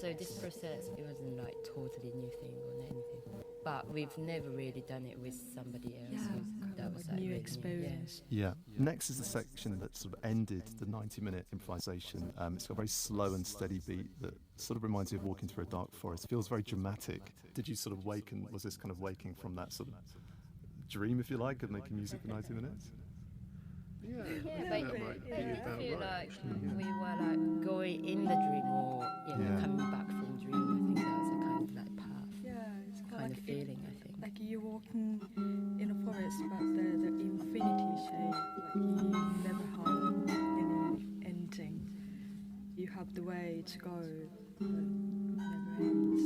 So this process, it wasn't like totally new thing or anything, but we've never really done it with somebody else. That was like new really experience. Yeah. Next is the section that sort of ended the 90-minute improvisation. It's got a very slow and steady beat that sort of reminds you of walking through a dark forest. It feels very dramatic. Did you sort of waken? Was this kind of waking from that sort of dream, if you like, of making music for 90 minutes? Yeah, but I feel like we were like going in the dream or coming back from dream. I think that was a kind of like path. Yeah, it's kind of feeling. I think like you're walking in a forest, but the infinity shape. Like you never have any ending. You have the way to go, but it never ends.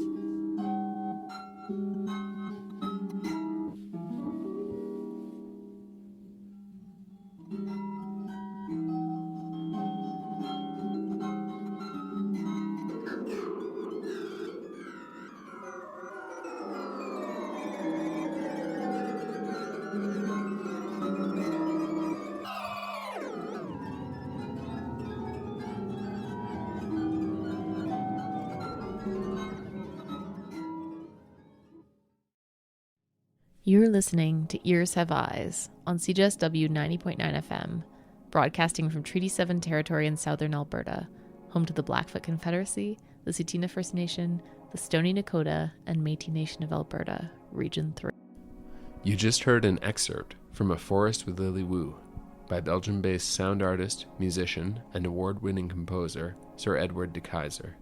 You're listening to Ears Have Eyes on CJSW 90.9 FM, broadcasting from Treaty 7 territory in southern Alberta, home to the Blackfoot Confederacy, the Tsuut'ina First Nation, the Stoney Nakoda, and Métis Nation of Alberta, Region 3. You just heard an excerpt from A Forest with Lily Wu by Belgium-based sound artist, musician, and award-winning composer Sir Edward de Keyser.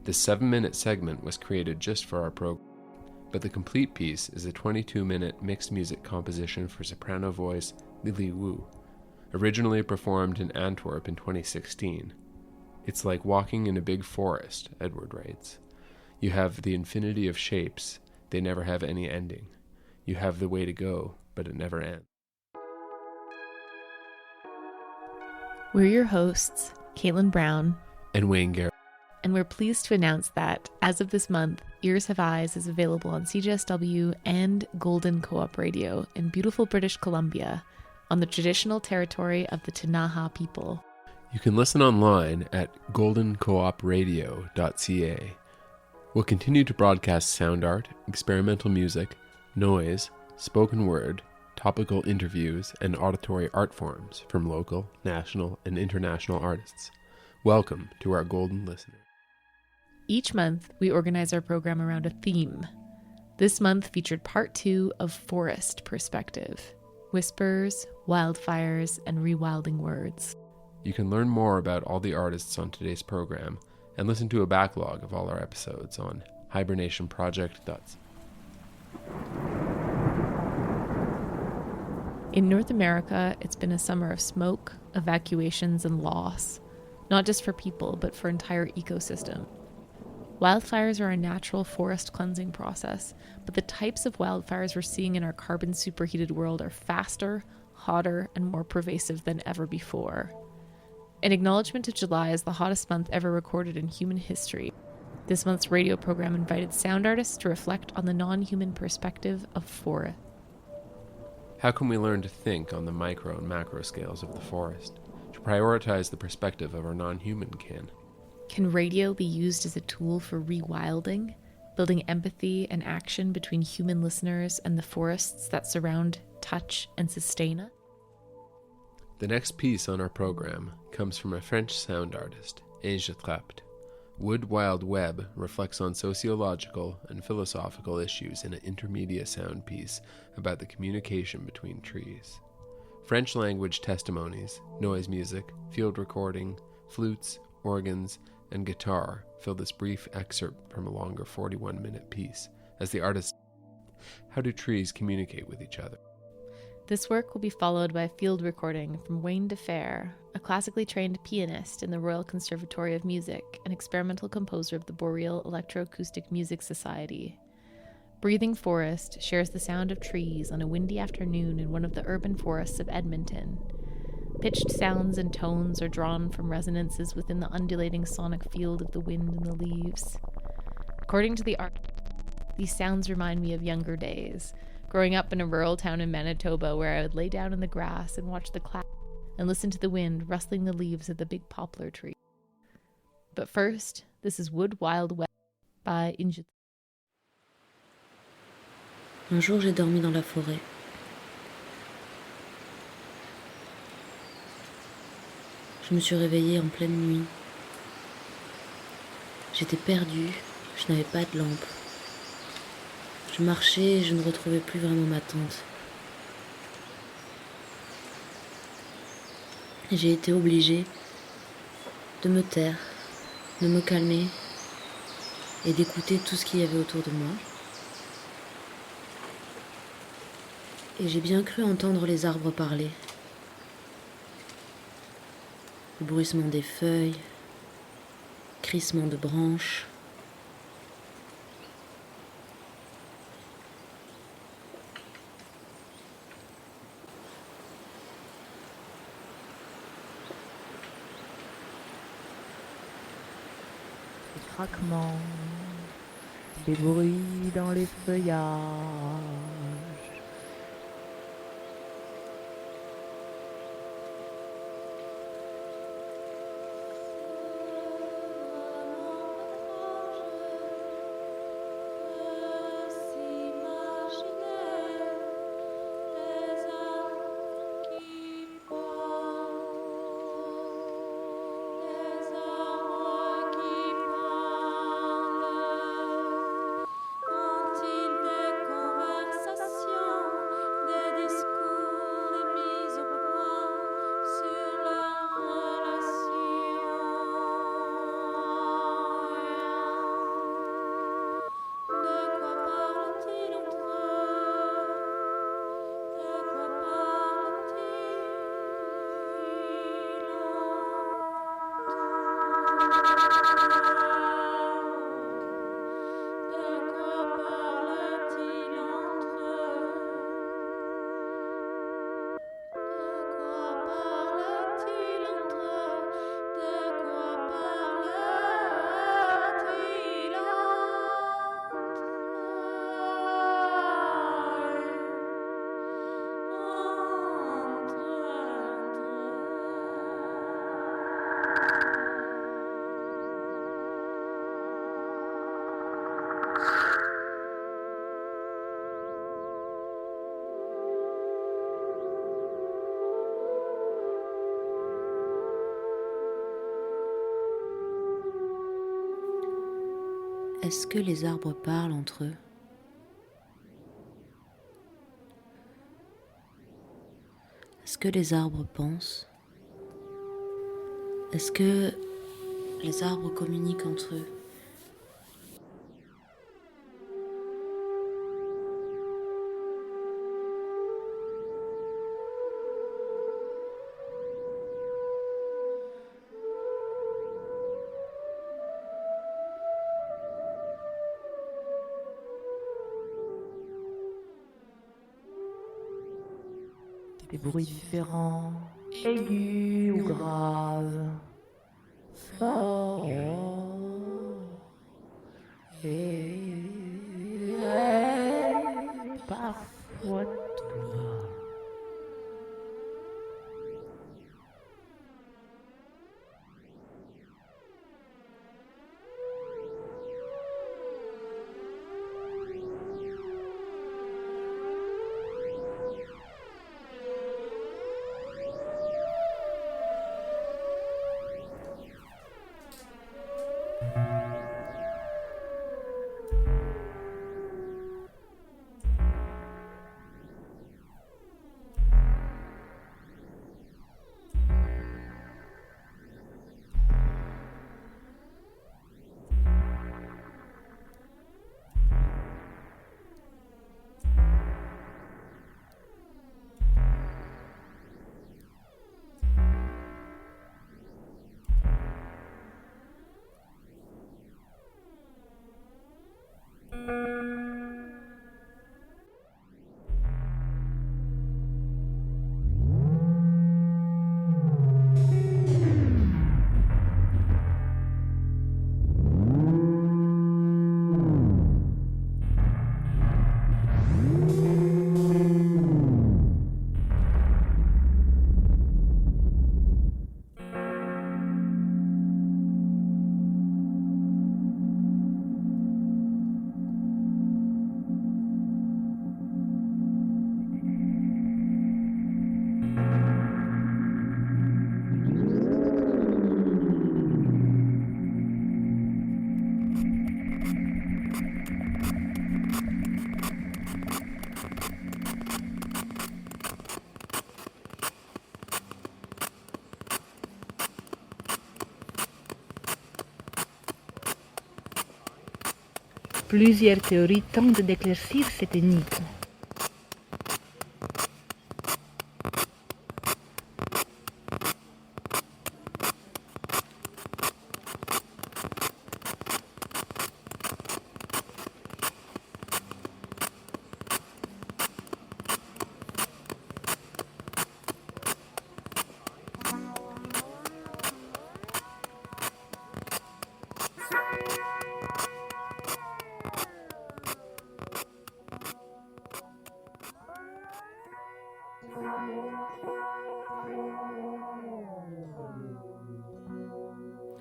This 7-minute segment was created just for our program, but the complete piece is a 22-minute mixed music composition for soprano voice Lily Wu, originally performed in Antwerp in 2016. It's like walking in a big forest, Edward writes. You have the infinity of shapes, they never have any ending. You have the way to go, but it never ends. We're your hosts, Caitlin Brown And Wayne Garrett. And we're pleased to announce that, as of this month, Ears Have Eyes is available on CJSW and Golden Co-op Radio in beautiful British Columbia, on the traditional territory of the Ktunaxa people. You can listen online at goldencoopradio.ca. We'll continue to broadcast sound art, experimental music, noise, spoken word, topical interviews, and auditory art forms from local, national, and international artists. Welcome to our golden listeners. Each month, we organize our program around a theme. This month featured part 2 of Forest Perspective: Whispers, Wildfires, and Rewilding Words. You can learn more about all the artists on today's program and listen to a backlog of all our episodes on hibernationproject.ca. In North America, it's been a summer of smoke, evacuations, and loss, not just for people, but for entire ecosystems. Wildfires are a natural forest cleansing process, but the types of wildfires we're seeing in our carbon-superheated world are faster, hotter, and more pervasive than ever before. In acknowledgement of July as the hottest month ever recorded in human history, this month's radio program invited sound artists to reflect on the non-human perspective of forest. How can we learn to think on the micro and macro scales of the forest, to prioritize the perspective of our non-human kin? Can radio be used as a tool for rewilding, building empathy and action between human listeners and the forests that surround, touch, and sustain us? The next piece on our program comes from a French sound artist, Asia Trapt. Wood Wild Web reflects on sociological and philosophical issues in an intermedia sound piece about the communication between trees. French language testimonies, noise music, field recording, flutes, organs, and guitar fill this brief excerpt from a longer 41-minute piece as the artist. How do trees communicate with each other? This work will be followed by a field recording from Wayne DeFer, a classically trained pianist in the Royal Conservatory of Music and experimental composer of the Boreal Electroacoustic Music Society. Breathing Forest shares the sound of trees on a windy afternoon in one of the urban forests of Edmonton. Pitched sounds and tones are drawn from resonances within the undulating sonic field of the wind and the leaves. According to the artist, these sounds remind me of younger days, growing up in a rural town in Manitoba where I would lay down in the grass and watch the clouds and listen to the wind rustling the leaves of the big poplar tree. But first, this is Wood Wild Web by Injit. Un jour, j'ai dormi dans la forêt. Je me suis réveillée en pleine nuit. J'étais perdue, je n'avais pas de lampe. Je marchais et je ne retrouvais plus vraiment ma tente. J'ai été obligée de me taire, de me calmer et d'écouter tout ce qu'il y avait autour de moi. Et j'ai bien cru entendre les arbres parler. Le bruissement des feuilles, crissement de branches. Des craquements, des bruits dans les feuillages. Est-ce que les arbres parlent entre eux? Est-ce que les arbres pensent? Est-ce que les arbres communiquent entre eux? des bruits différents, aigus ou graves, forts et parfois toi. Plusieurs théories tentent d'éclaircir cette énigme.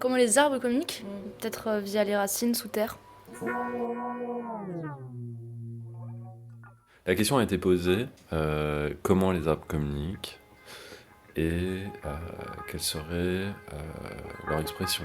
Comment les arbres communiquent? Peut-être via les racines sous terre. La question a été posée, comment les arbres communiquent et quelle serait leur expression.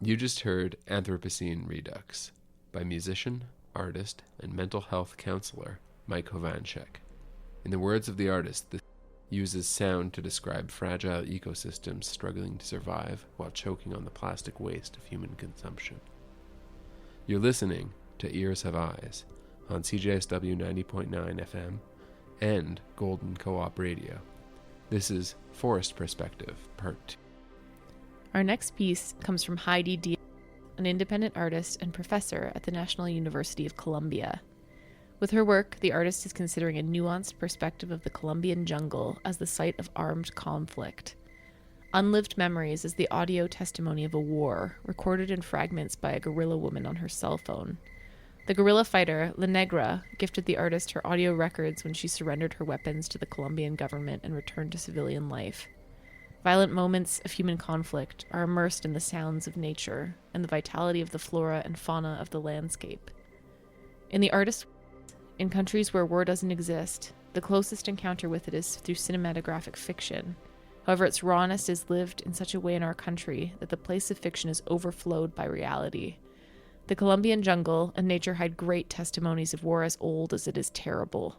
You just heard Anthropocene Redux by musician, artist, and mental health counselor Mike Hovanchek. In the words of the artist, this uses sound to describe fragile ecosystems struggling to survive while choking on the plastic waste of human consumption. You're listening to Ears Have Eyes on CJSW 90.9 FM and Golden Co-op Radio. This is Forest Perspective, Part 2. Our next piece comes from Heidi Diaz, an independent artist and professor at the National University of Colombia. With her work, the artist is considering a nuanced perspective of the Colombian jungle as the site of armed conflict. Unlived Memories is the audio testimony of a war, recorded in fragments by a guerrilla woman on her cell phone. The guerrilla fighter, La Negra, gifted the artist her audio records when she surrendered her weapons to the Colombian government and returned to civilian life. Violent moments of human conflict are immersed in the sounds of nature and the vitality of the flora and fauna of the landscape. In the artist's in countries where war doesn't exist, the closest encounter with it is through cinematographic fiction. However, its rawness is lived in such a way in our country that the place of fiction is overflowed by reality. The Colombian jungle and nature hide great testimonies of war as old as it is terrible.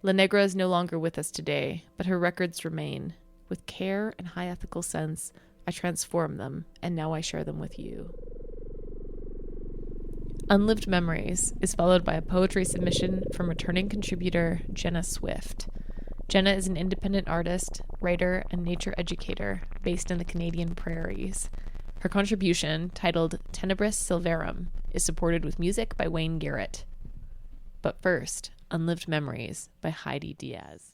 La Negra is no longer with us today, but her records remain. With care and high ethical sense, I transform them, and now I share them with you. Unlived Memories is followed by a poetry submission from returning contributor Jenna Swift. Jenna is an independent artist, writer, and nature educator based in the Canadian prairies. Her contribution, titled Tenebris Silverum, is supported with music by Wayne Garrett. But first, Unlived Memories by Heidi Diaz.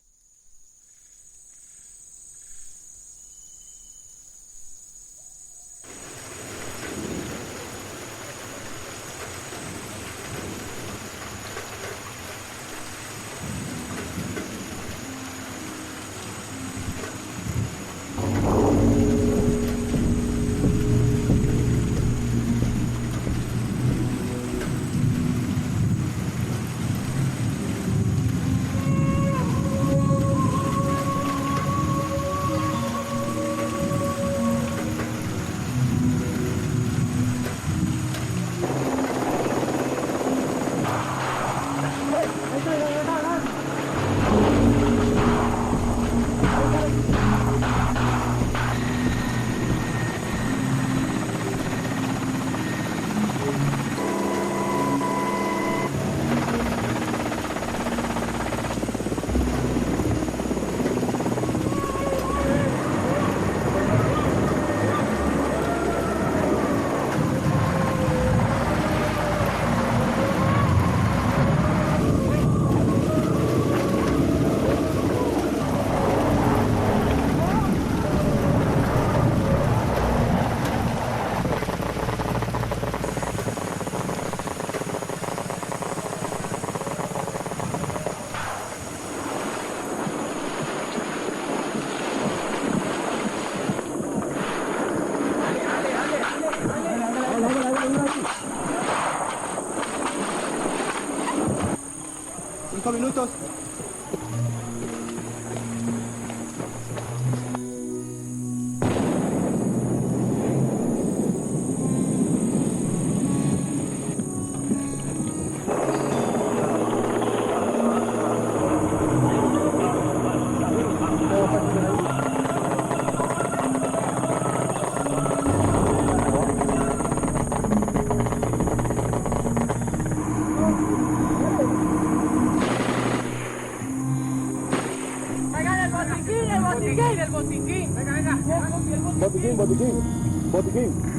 Minutos. Botiquín.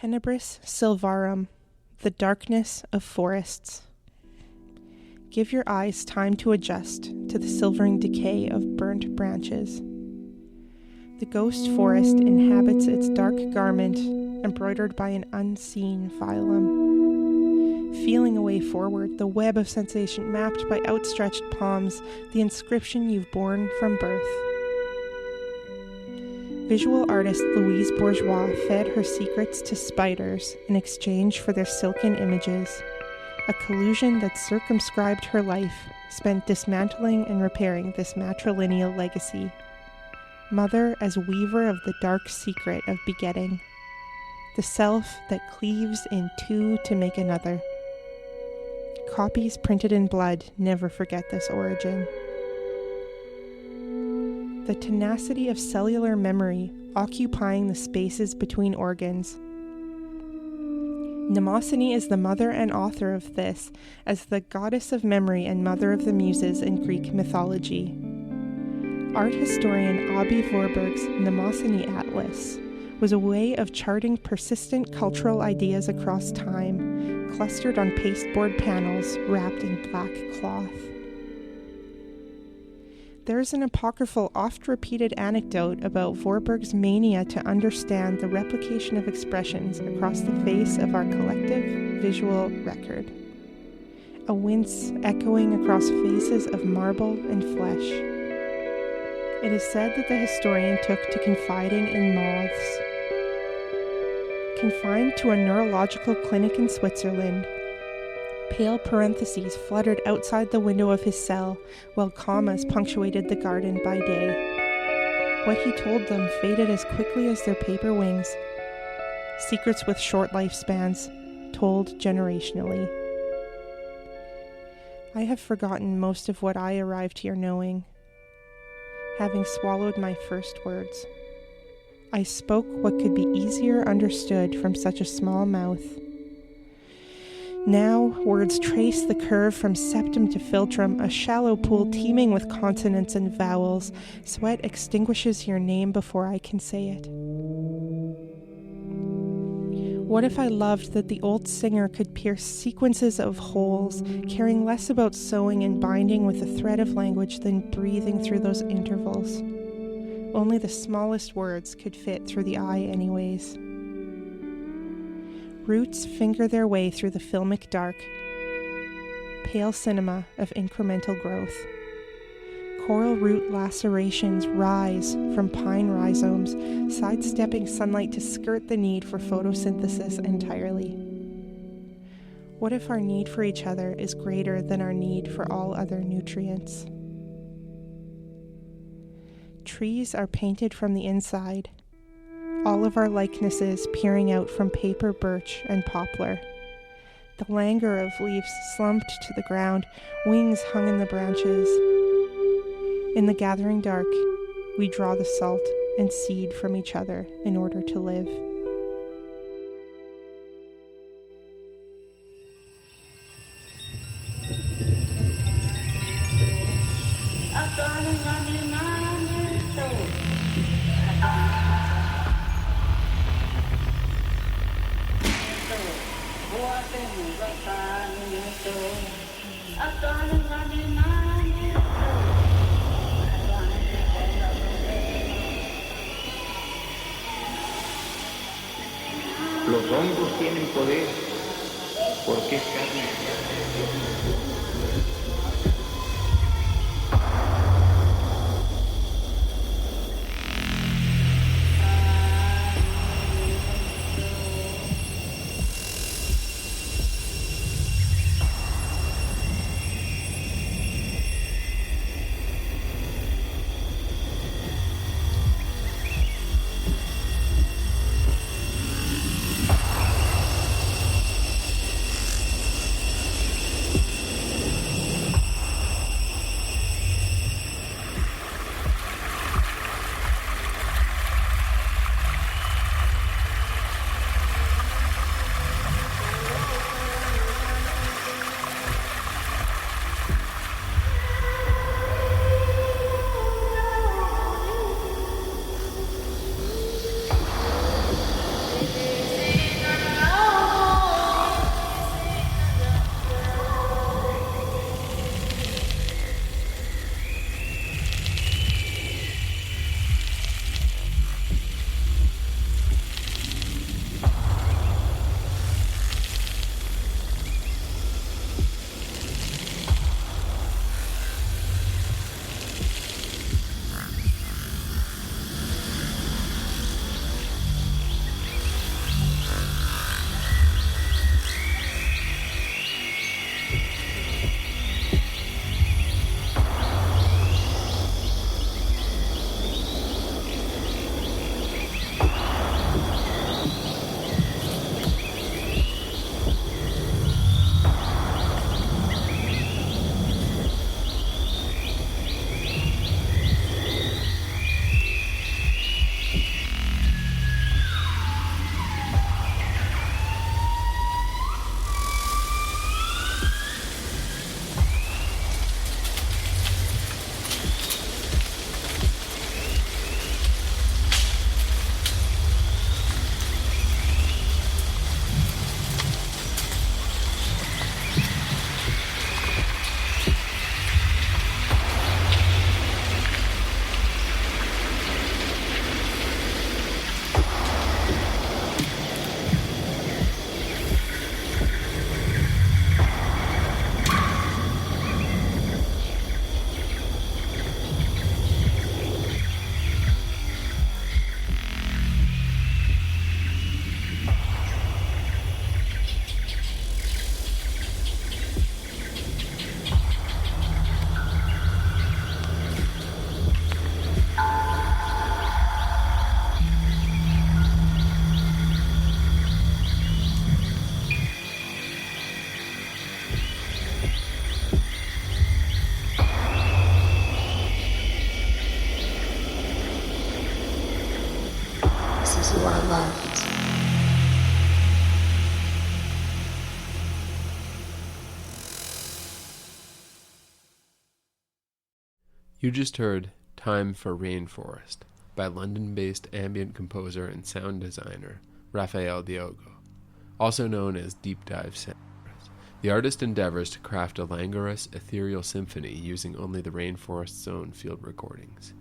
Tenebris silvarum, the darkness of forests. Give your eyes time to adjust to the silvering decay of burnt branches. The ghost forest inhabits its dark garment, embroidered by an unseen phylum. Feeling a way forward, the web of sensation mapped by outstretched palms, the inscription you've borne from birth. Visual artist Louise Bourgeois fed her secrets to spiders in exchange for their silken images, a collusion that circumscribed her life, spent dismantling and repairing this matrilineal legacy. Mother as weaver of the dark secret of begetting, the self that cleaves in two to make another. Copies printed in blood never forget this origin. The tenacity of cellular memory occupying the spaces between organs. Mnemosyne is the mother and author of this as the goddess of memory and mother of the muses in Greek mythology. Art historian Abi Vorberg's Mnemosyne Atlas was a way of charting persistent cultural ideas across time, clustered on pasteboard panels wrapped in black cloth. There's an apocryphal, oft-repeated anecdote about Vorberg's mania to understand the replication of expressions across the face of our collective visual record. A wince echoing across faces of marble and flesh. It is said that the historian took to confiding in moths. Confined to a neurological clinic in Switzerland, pale parentheses fluttered outside the window of his cell, while commas punctuated the garden by day. What he told them faded as quickly as their paper wings. Secrets with short lifespans, told generationally. I have forgotten most of what I arrived here knowing, having swallowed my first words. I spoke what could be easier understood from such a small mouth. Now, words trace the curve from septum to philtrum, a shallow pool teeming with consonants and vowels. Sweat extinguishes your name before I can say it. What if I loved that the old singer could pierce sequences of holes, caring less about sewing and binding with a thread of language than breathing through those intervals? Only the smallest words could fit through the eye anyways. Roots finger their way through the filmic dark. Pale cinema of incremental growth. Coral root lacerations rise from pine rhizomes, sidestepping sunlight to skirt the need for photosynthesis entirely. What if our need for each other is greater than our need for all other nutrients? Trees are painted from the inside, all of our likenesses peering out from paper birch and poplar. The languor of leaves slumped to the ground, wings hung in the branches. In the gathering dark, we draw the salt and seed from each other in order to live. Los hongos tienen poder porque es carne. You just heard Time for Rainforest by London-based ambient composer and sound designer Rafael Diogo, also known as Deep Dive Sound. The artist endeavors to craft a languorous, ethereal symphony using only the rainforest's own field recordings.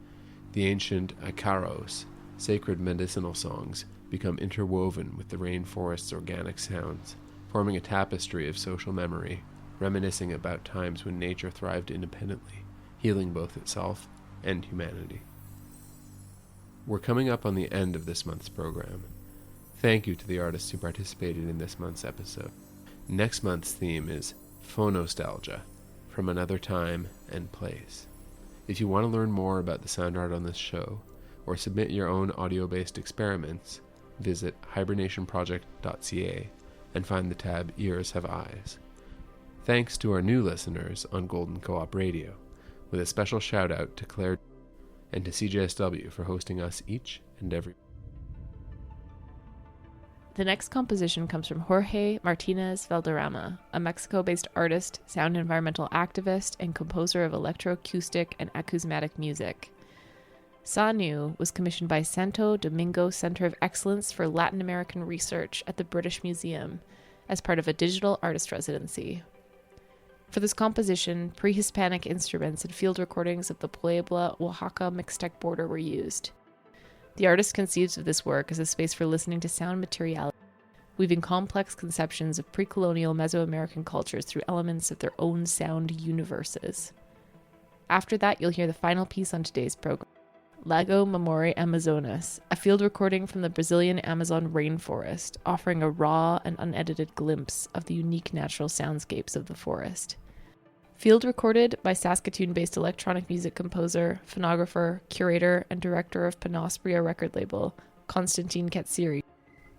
The ancient Icaros, sacred medicinal songs, become interwoven with the rainforest's organic sounds, forming a tapestry of social memory, reminiscing about times when nature thrived independently, healing both itself and humanity. We're coming up on the end of this month's program. Thank you to the artists who participated in this month's episode. Next month's theme is phonostalgia, from another time and place. If you want to learn more about the sound art on this show, or submit your own audio-based experiments, visit hibernationproject.ca and find the tab Ears Have Eyes. Thanks to our new listeners on Golden Co-op Radio, with a special shout out to Claire and to CJSW for hosting us each and every. The next composition comes from Jorge Martinez Valderrama, a Mexico-based artist, sound environmental activist, and composer of electroacoustic and acousmatic music. Sa Nu was commissioned by Santo Domingo Center of Excellence for Latin American Research at the British Museum as part of a digital artist residency. For this composition, pre-Hispanic instruments and field recordings of the Puebla, Oaxaca Mixtec border were used. The artist conceives of this work as a space for listening to sound materiality, weaving complex conceptions of pre-colonial Mesoamerican cultures through elements of their own sound universes. After that, you'll hear the final piece on today's program, Lago Mamori Amazonas, a field recording from the Brazilian Amazon rainforest, offering a raw and unedited glimpse of the unique natural soundscapes of the forest. Field recorded by Saskatoon-based electronic music composer, phonographer, curator, and director of Panospria record label, Konstantin Katsiri.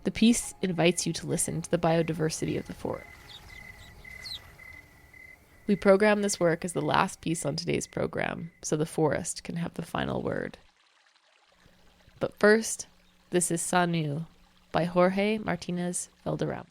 The piece invites you to listen to the biodiversity of the forest. We programmed this work as the last piece on today's program, so the forest can have the final word. But first, this is Sa Nu by Jorge Martinez Valderrama.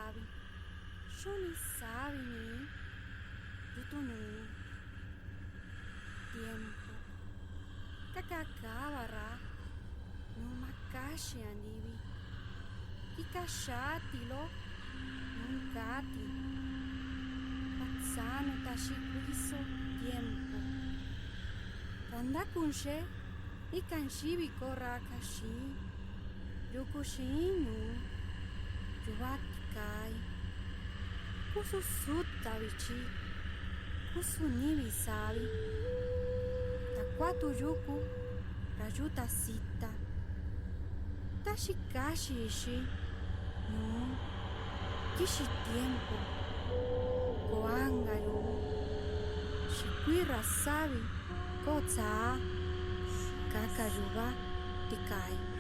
sabe. Yo ni sabe ni. Yo no. Tiempo. Kakakabara. No makashi andivi. Kikashatilo. Nunkati. Pazzano tashikuiso tiempo. Tanda kunshe. Ikanshibi korakashi. Yukushinu. Yuatikai. Kususutta vichi. Kusunivi sabi. Takwatu yuku. Rayuta sita. Tashikashi ishi. No. Kishi tiempo. Koanga yu. Shikuira sabi. Kotsa. Kakayuba tikai.